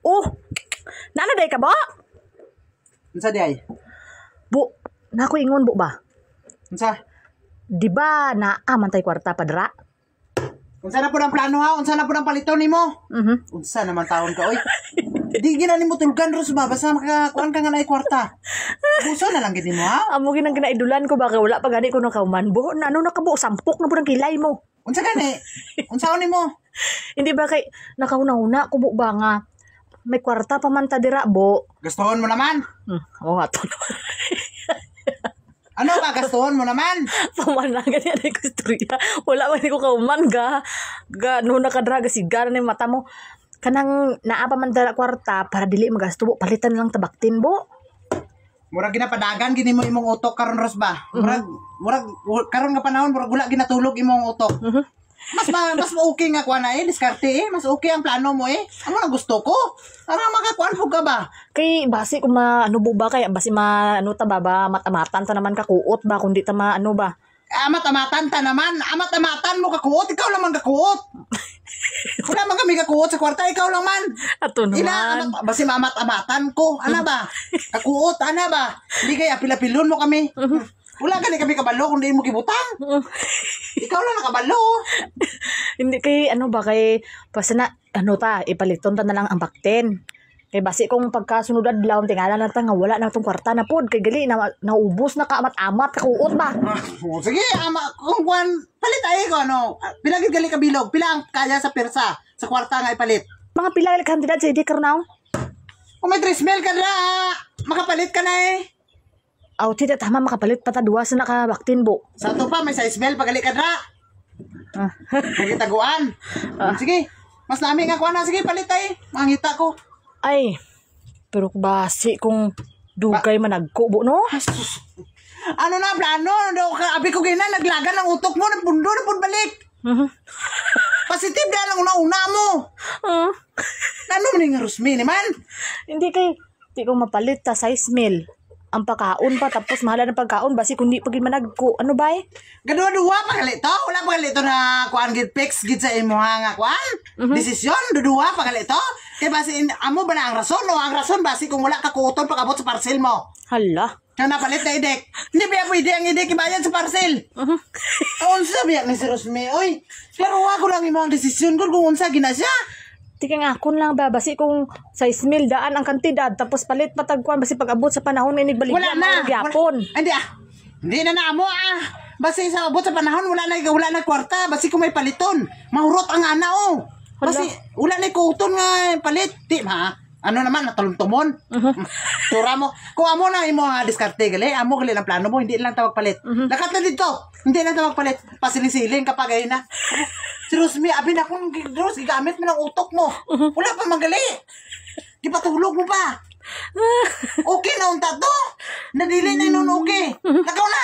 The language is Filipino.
Oh, naanaday ka ba? Unsa di ay? Bu, naku ingon bu ba? Unsa? Di ba aman tay kwarta padra? Unsa na po ang plano ha? Unsa na po ang paliton nimo? Unsa naman taon ka oy? Di gina nimo tulgan ros ba basta makakuan ka nga na kwarta. Buso na lang gid nimo ha? Amo ginang ginaidulan ko baka wala pa gani ko nakauman bu. Ano nakabo sampok na po ng kilay mo. Unsa gani? Unsaon nimo? Hindi ba kay nakauna-una ko bu ba nga may kwarta pa man ta dira bo. Gustuhon mo naman? Oo nga to. Ano ba gustuhon mo naman? Pamanang ganyan ay ko istorya. Wala man ko kauman ga no nakadraga sigar ni mata mo. Kanang naapa man dala kwarta para dili magasto bo palitan lang tabaktin bo. Murag ginapadagan gini mo imong utok karon ros ba? Murag karon nga panahon murag wala ginatulog imong utok. Mas okay nga kuan na diskarte mas okay ang plano mo Amo na gusto ko. Para makakuan pug ka ba? Kay basi kung ano bo ba kay basi ano ta ba matamatan ta naman kakuot ba kundi ta ano ba. Amat-amatan ta naman. Amat-amatan mo kakuot. Ikaw lang man kakuot. Wala man kami kakuot sa kwarta. Ikaw lang man. Ato naman. Basi maamat-amatan ko. Ana ba? Kakuot. Ana ba? Hindi kaya apil-apilon mo kami. Wala ka kami kabalo kung di mo kibutang. Ikaw lang nakabalo. Hindi kay ano ba kay pasana ano ta ipaliton ta na lang ang bakten. Kay basi kung pagkasunod adlaw tingala na ta nga wala na tong kwarta na pod kay gali na naubos na kaamat-amat kakuot ba. Sige ama kung kuan palit ay ko ano. Pila gid gali ka bilog. Pila ang kaya sa persa sa kwarta nga ipalit. Mga pila gali kandidat sa di karnaw. Kung may 3 mil ka na makapalit ka na Aw tita tama makapalit pa ta duwa sa nakabaktin bo. Sa to pa may 6 mil pagali ka na. Kaya taguan. Sige. Mas lami nga kuan na sige palit ay. Mangita ko. Ay, pero basi kung dugay managko bo no? Ano na plano? Abi ko gina naglagan ng utok mo ng pundo na pud balik. Positive na lang una mo. Ano man nga Rusmi naman? Hindi kay di ko mapalit ta 6 mil. Ang pagkaon pa tapos mahala ng pagkaon basi kundi pag managko. Ano ba Gadua-dua pagalito? Wala pagalito na kuan gid fix gid sa imo nga kuan? Desisyon dudua pagalito? Kay basi amo ba na ang rason o ang rason basi kung wala ka kuuton pag-abot sa parcel mo? Hala. Kaya napalit na idek. Hindi ba pwede ang idek ibayad sa parcel? Unsa biya ni si Rosme? Oy, pero ako lang imo ang desisyon kung unsa gina siya. Tika nga akon lang ba basi kung 6 mil daan ang kantidad tapos palit patagkuan basi pag-abot sa panahon inig balik wala na gyapon. Hindi na naamo basi sa abot sa panahon wala na kwarta basi kung may paliton mahurot ang ana basi wala na kuuton nga palit di ha ano naman natalumtumon tura mo kung amo na imo nga diskarte gali amo gali ang plano mo hindi lang tawag palit lakat na dito hindi lang tawag palit pasiling-siling kapag ay na si Rosmi abi na kung gigamit mo ng utok mo wala pa magali di pa tulog mo pa okay na unta to nadili na yun okay nakaw na